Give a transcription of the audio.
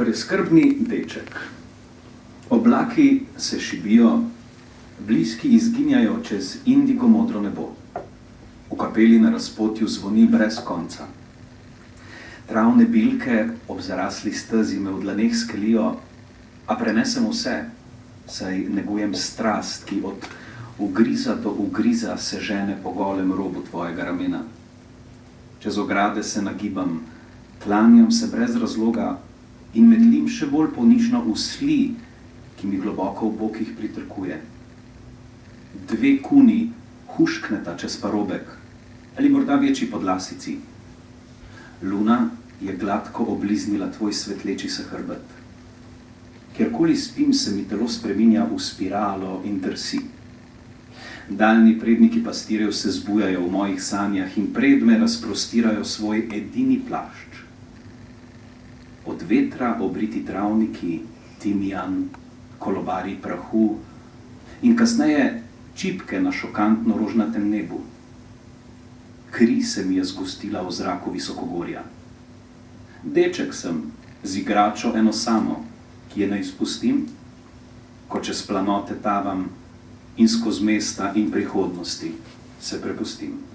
Brezskrbni deček. Oblaki se šibijo, bliski izginjajo čez indigo modro nebo. V kapeli na razpotju zvoni brez konca. Travne bilke ob zarasli stezi me v dlaneh skelijo, a prenesem vse, saj negujem strast, ki od ugriza do ugriza se žene po golem robu tvojega ramena. Čez ograde se nagibam, klanjam se brez razloga in medlim še bolj ponižno v sli, ki mi globoko v bokih pritrkuje. Dve kuni huškneta čez parobek, ali morda večji podlasici. Luna je gladko obliznila tvoj svetleči se hrbet. Kjerkoli spim, se mi telo spreminja v spiralo in drsi. Daljni predniki pastirjev se zbujajo v mojih sanjah in pred me razprostirajo svoj edini plašč. Od vetra obriti travniki, timijan, kolobari prahu in kasneje čipke na šokantno rožnatem nebu. Kri se mi je zgostila v zraku visokogorja. Deček sem, z igračo eno samo, ki je ne izpustim, ko čez planote tavam in skozi mesta in prihodnosti se prepustim.